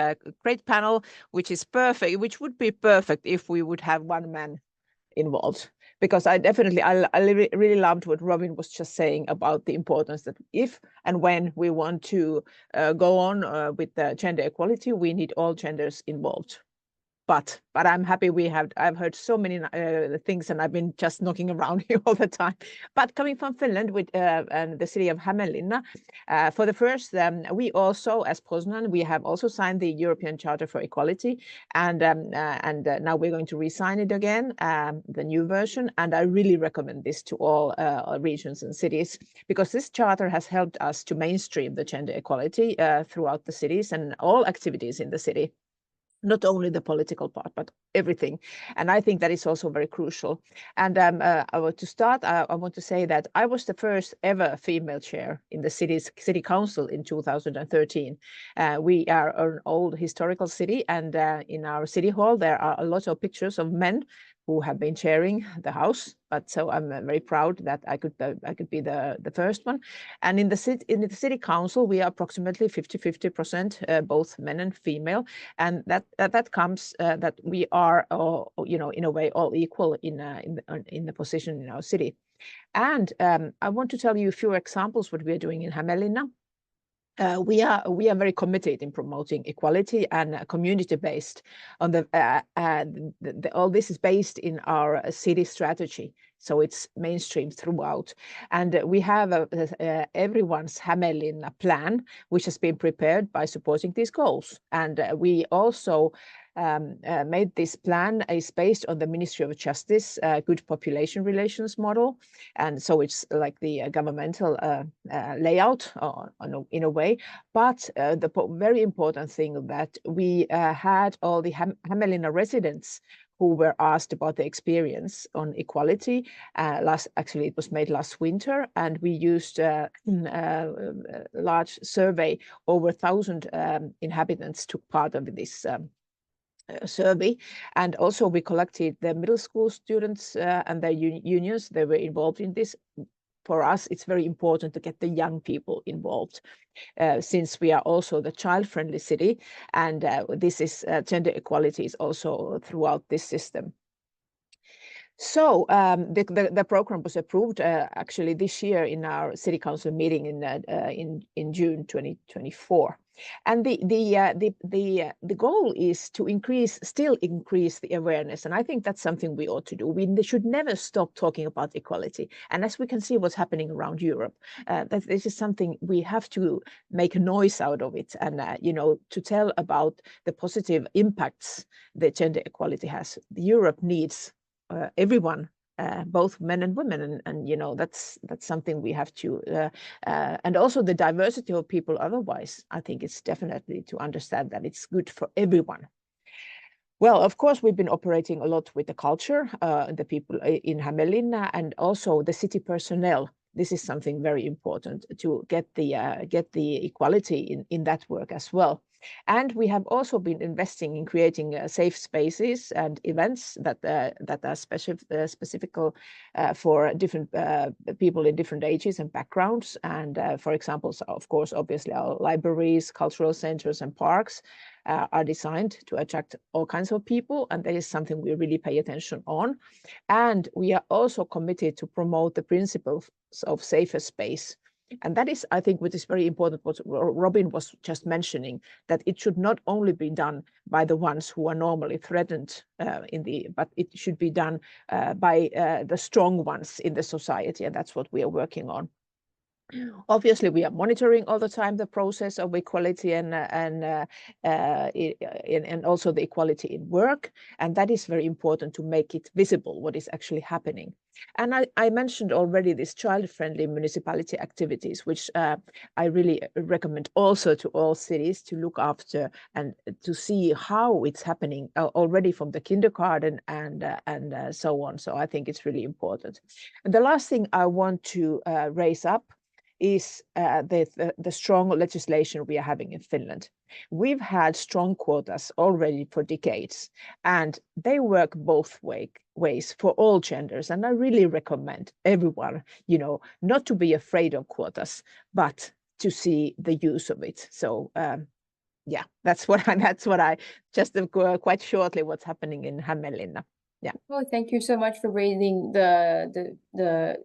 great panel, which is perfect, which would be perfect if we would have one man involved. Because I really loved what Robin was just saying about the importance that if and when we want to go on with the gender equality, we need all genders involved. But I'm happy I've heard so many things, and I've been just knocking around here all the time. But coming from Finland with and the city of Hämeenlinna, for the first, we also, as Poznan, we have also signed the European Charter for Equality, and now we're going to re-sign it again, the new version. And I really recommend this to all regions and cities, because this charter has helped us to mainstream the gender equality throughout the cities and all activities in the city. Not only the political part, but everything. And I think that is also very crucial. And I want to start, I want to say that I was the first ever female chair in the city council in 2013. We are an old historical city, and in our city hall, there are a lot of pictures of men who have been chairing the house. But so I'm very proud that I could be the first one. And in the city council, we are approximately 50-50%, both men and female, and that comes that we are, in a way, all equal in the position in our city. And I want to tell you a few examples what we are doing in Hämeenlinna. We are very committed in promoting equality and community-based. On all this is based in our city strategy, so it's mainstream throughout. And we have everyone's Hämeenlinna plan, which has been prepared by supporting these goals. And we also made this plan is based on the Ministry of Justice good population relations model, and so it's like the governmental layout in a way. But the very important thing that we had all the Hämeenlinna residents who were asked about the experience on equality. Actually, it was made last winter, and we used a large survey. Over 1,000 inhabitants took part of this survey, and also we collected the middle school students and their unions. They were involved in this. For us, it's very important to get the young people involved, since we are also the child-friendly city, and this is gender equality is also throughout this system. So the program was approved actually this year in our city council meeting in June 2024. And the goal is to still increase the awareness, and I think that's something we ought to do. We should never stop talking about equality. And as we can see what's happening around Europe, that this is something we have to make a noise out of it, and to tell about the positive impacts that gender equality has. Europe needs everyone, both men and women, and that's something we have to, and also the diversity of people. Otherwise, I think it's definitely to understand that it's good for everyone. Well, of course, we've been operating a lot with the culture, the people in Hämeenlinna, and also the city personnel. this is something very important to get the equality in that work as well. And we have also been investing in creating safe spaces and events that are specific for different people in different ages and backgrounds. And for example, so of course, obviously, our libraries, cultural centers, and parks are designed to attract all kinds of people, and that is something we really pay attention on. And we are also committed to promote the principles of safer space. And that is, I think, what is very important, what Robin was just mentioning, that it should not only be done by the ones who are normally threatened but it should be done by the strong ones in the society, and that's what we are working on. Obviously, we are monitoring all the time the process of equality and also the equality in work, and that is very important to make it visible what is actually happening. And I mentioned already these child-friendly municipality activities, which I really recommend also to all cities to look after and to see how it's happening already from the kindergarten and so on. So I think it's really important. And the last thing I want to raise up is the strong legislation we are having in Finland. We've had strong quotas already for decades, and they work both ways for all genders. And I really recommend everyone, not to be afraid of quotas, but to see the use of it. So yeah, that's what I just quite shortly what's happening in Hämeenlinna. Yeah. Oh, thank you so much for raising the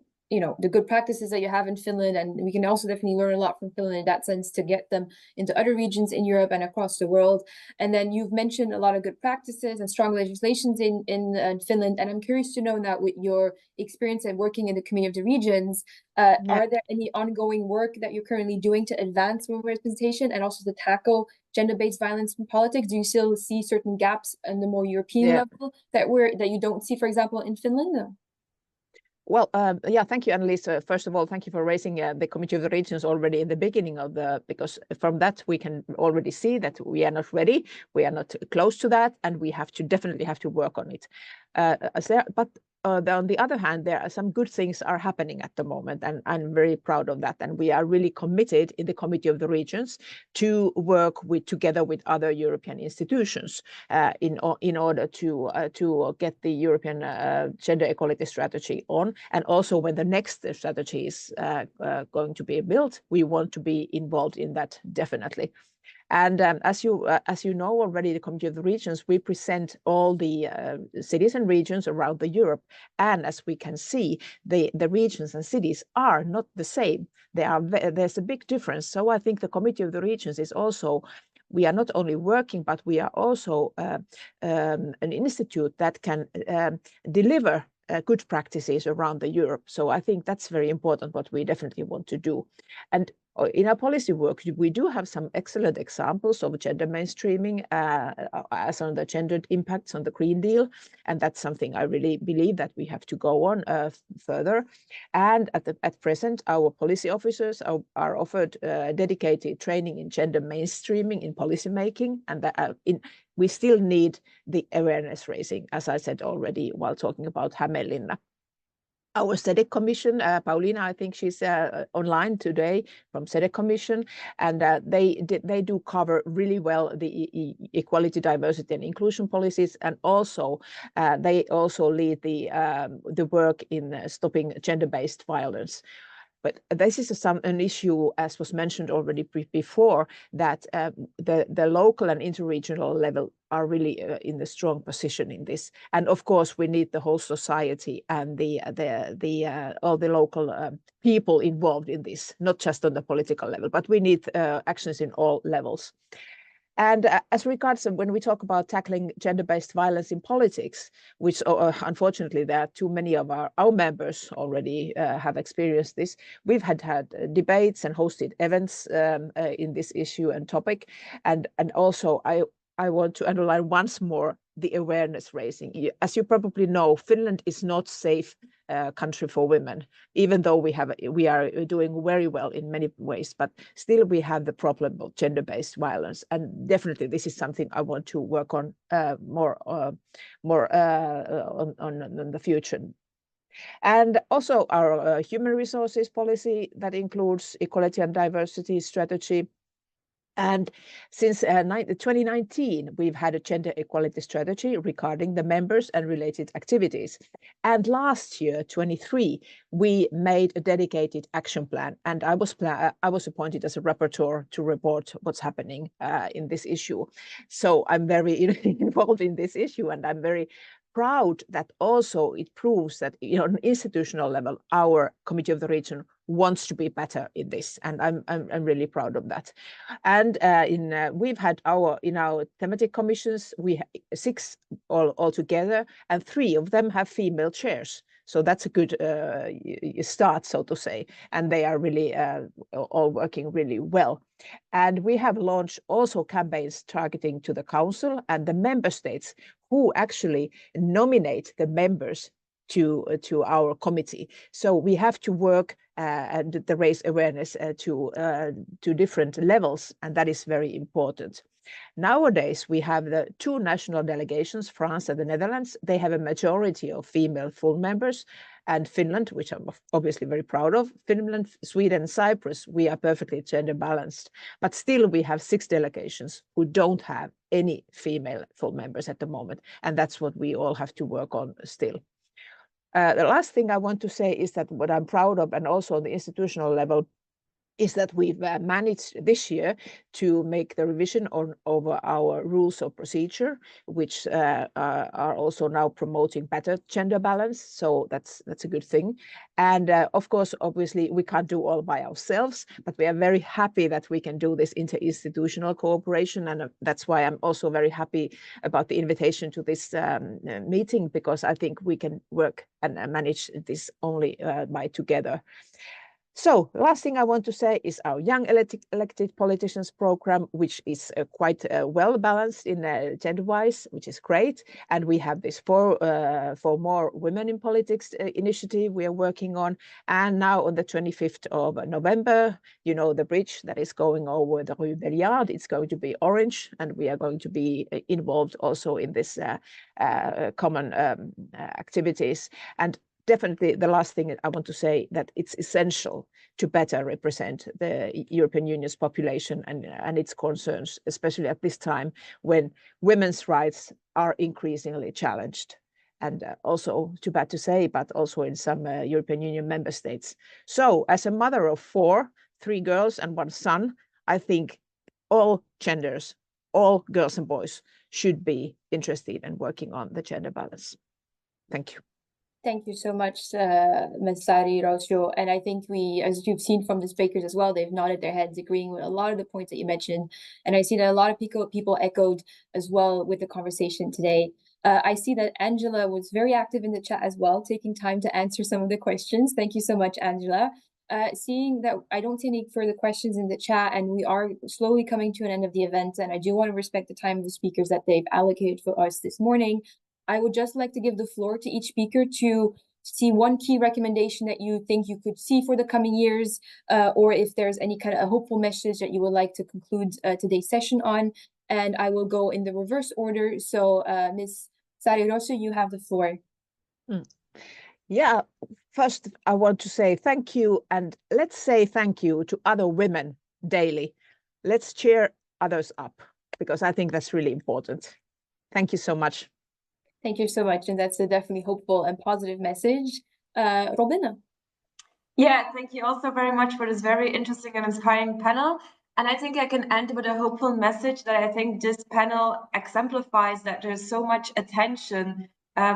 good practices that you have in Finland, and we can also definitely learn a lot from Finland in that sense to get them into other regions in Europe and across the world. And then you've mentioned a lot of good practices and strong legislations in Finland, and I'm curious to know that with your experience and working in the Committee of the Regions, are there any ongoing work that you're currently doing to advance women representation and also to tackle gender-based violence in politics? Do you still see certain gaps on the more European level that you don't see, for example, in Finland? Well, yeah, thank you, Annelies. First of all, thank you for raising the Committee of the Regions already in the beginning because from that we can already see that we are not ready, we are not close to that, and we definitely have to work on it. But on the other hand, there are some good things are happening at the moment, and I'm very proud of that. And we are really committed in the Committee of the Regions to work together with other European institutions in order to get the European gender equality strategy on. And also, when the next strategy is going to be built, we want to be involved in that definitely. And as you know already, the Committee of the Regions, we present all the cities and regions around Europe. And as we can see, the regions and cities are not the same. There's a big difference. So I think the Committee of the Regions is also, we are not only working, but we are also an institute that can deliver good practices around Europe. So I think that's very important, what we definitely want to do. And in our policy work, we do have some excellent examples of gender mainstreaming as on the gendered impacts on the Green Deal. And that's something I really believe that we have to go on further. And at present, our policy officers are offered dedicated training in gender mainstreaming in policymaking. And we still need the awareness raising, as I said already while talking about Hämeenlinna. Our SEDEC Commission, Pauliina, I think she's online today from SEDEC Commission, and they do cover really well the equality, diversity, and inclusion policies, and also they also lead the work in stopping gender-based violence. But this is an issue, as was mentioned already before, that the local and interregional level are really in the strong position in this. And of course, we need the whole society and all the local people involved in this, not just on the political level, but we need actions in all levels. And as regards when we talk about tackling gender-based violence in politics, which unfortunately there are too many of our members already have experienced this, we've had debates and hosted events in this issue and topic. And also I want to underline once more the awareness raising. As you probably know, Finland is not safe country for women, even though we are doing very well in many ways, but still we have the problem of gender-based violence, and definitely this is something I want to work on more on the future. And also our human resources policy that includes equality and diversity strategy. And since 2019, we've had a gender equality strategy regarding the members and related activities. And last year, 23, we made a dedicated action plan. And I was appointed as a rapporteur to report what's happening in this issue. So I'm very involved in this issue, and I'm very proud that also it proves that on an institutional level, our Committee of the Region wants to be better in this, and I'm really proud of that. And we've had in our thematic commissions, we have 6 all together, and 3 of them have female chairs. So that's a good start, so to say, and they are really all working really well. And we have launched also campaigns targeting to the Council and the member states who actually nominate the members to our committee. So we have to work and raise awareness to different levels, and that is very important. Nowadays, we have the 2 national delegations, France and the Netherlands. They have a majority of female full members, and Finland, which I'm obviously very proud of, Finland, Sweden, and Cyprus, we are perfectly gender balanced. But still, we have 6 delegations who don't have any female full members at the moment, and that's what we all have to work on still. The last thing I want to say is that what I'm proud of, and also on the institutional level, is that we've managed this year to make the revision over our rules of procedure, which are also now promoting better gender balance. So that's a good thing. And of course, obviously, we can't do all by ourselves, but we are very happy that we can do this interinstitutional cooperation. And that's why I'm also very happy about the invitation to this meeting, because I think we can work and manage this only by together. So last thing I want to say is our Young Elected Politicians program, which is quite well balanced in gender-wise, which is great. And we have this for more women in politics initiative we are working on. And now on the 25th of November, the bridge that is going over the Rue Belliard, it's going to be orange, and we are going to be involved also in this common activities. And definitely the last thing I want to say, that it's essential to better represent the European Union's population and its concerns, especially at this time when women's rights are increasingly challenged. And also, too bad to say, but also in some European Union member states. So as a mother of 4, 3 girls and 1 son, I think all genders, all girls and boys should be interested in working on the gender balance. Thank you. Thank you so much, Ms. Sari Roscio. And I think as you've seen from the speakers as well, they've nodded their heads agreeing with a lot of the points that you mentioned. And I see that a lot of people echoed as well with the conversation today. I see that Angela was very active in the chat as well, taking time to answer some of the questions. Thank you so much, Angela. Seeing that I don't see any further questions in the chat, and we are slowly coming to an end of the event, and I do want to respect the time of the speakers that they've allocated for us this morning, I would just like to give the floor to each speaker to see one key recommendation that you think you could see for the coming years, or if there's any kind of a hopeful message that you would like to conclude today's session on. And I will go in the reverse order. So Ms. Sari Roscio, you have the floor. Yeah, first I want to say thank you, and let's say thank you to other women daily. Let's cheer others up, because I think that's really important. Thank you so much. Thank you so much, and that's a definitely hopeful and positive message. Robina. Yeah, thank you also very much for this very interesting and inspiring panel. And I think I can end with a hopeful message that I think this panel exemplifies, that there's so much attention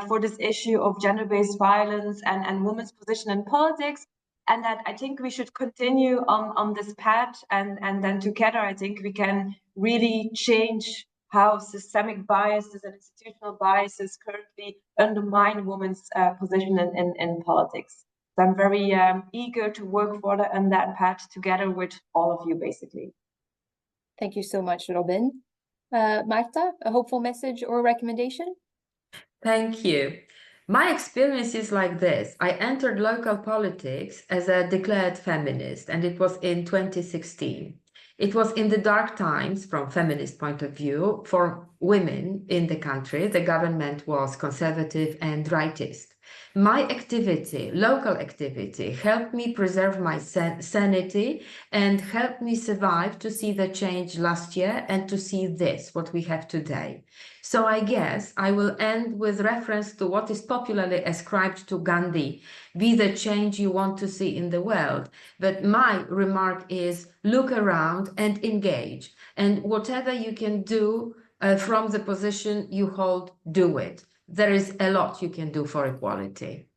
for this issue of gender-based violence and women's position in politics, and that I think we should continue on this path, and then together I think we can really change how systemic biases and institutional biases currently undermine women's position in politics. So I'm very eager to work on that path together with all of you, basically. Thank you so much, Robin. Marta, a hopeful message or recommendation? Thank you. My experience is like this. I entered local politics as a declared feminist, and it was in 2016. It was in the dark times from feminist point of view for women in the country. The government was conservative and rightist. My activity, local activity, helped me preserve my sanity and helped me survive to see the change last year and to see this, what we have today. So I guess I will end with reference to what is popularly ascribed to Gandhi, be the change you want to see in the world. But my remark is look around and engage. And whatever you can do from the position you hold, do it. There is a lot you can do for equality.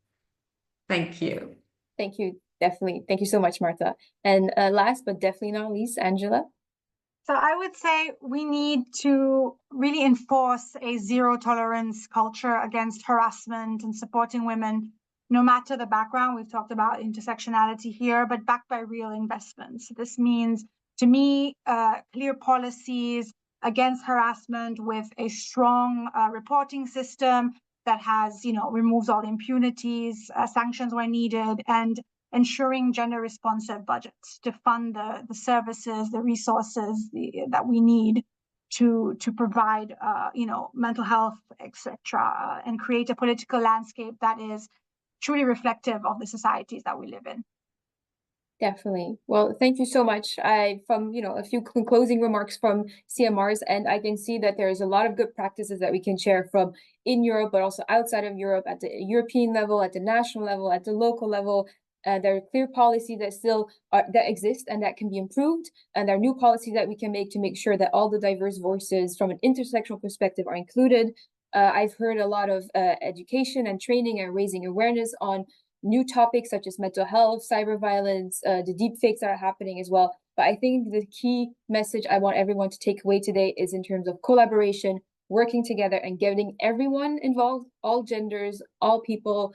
Thank you. Thank you, definitely. Thank you so much, Marta. And last but definitely not least, Angela. So I would say we need to really enforce a zero tolerance culture against harassment and supporting women, no matter the background. We've talked about intersectionality here, but backed by real investments. This means, to me, clear policies against harassment with a strong reporting system that has, removes all impunities, sanctions where needed, and ensuring gender responsive budgets to fund the services, the resources that we need to provide, mental health, etc., and create a political landscape that is truly reflective of the societies that we live in. Definitely. Well, thank you so much. From a few closing remarks from CMR's end, I can see that there's a lot of good practices that we can share from in Europe, but also outside of Europe, at the European level, at the national level, at the local level. There are clear policies that still that exist and that can be improved, and there are new policies that we can make sure that all the diverse voices from an intersectional perspective are included. I've heard a lot of education and training and raising awareness on new topics such as mental health, cyber violence, the deep fakes that are happening as well. But I think the key message I want everyone to take away today is in terms of collaboration, working together and getting everyone involved, all genders, all people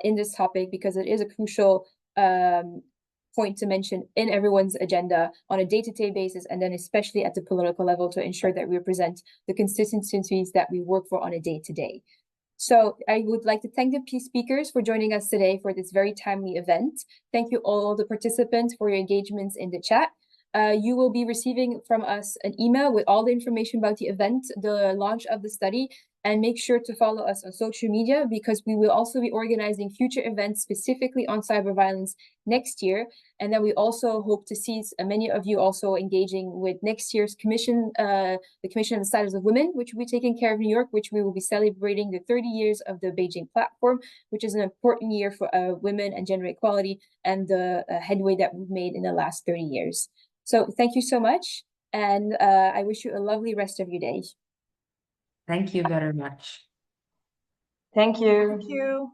in this topic, because it is a crucial point to mention in everyone's agenda on a day-to-day basis, and then especially at the political level to ensure that we represent the constituencies that we work for on a day-to-day. So I would like to thank the speakers for joining us today for this very timely event. Thank you all the participants for your engagements in the chat. You will be receiving from us an email with all the information about the event, the launch of the study, and make sure to follow us on social media, because we will also be organizing future events specifically on cyber violence next year. And then we also hope to see many of you also engaging with next year's commission, the Commission on the Status of Women, which will be taking care of New York, which we will be celebrating the 30 years of the Beijing platform, which is an important year for women and gender equality and the headway that we've made in the last 30 years. So thank you so much. And I wish you a lovely rest of your day. Thank you very much. Thank you. Thank you.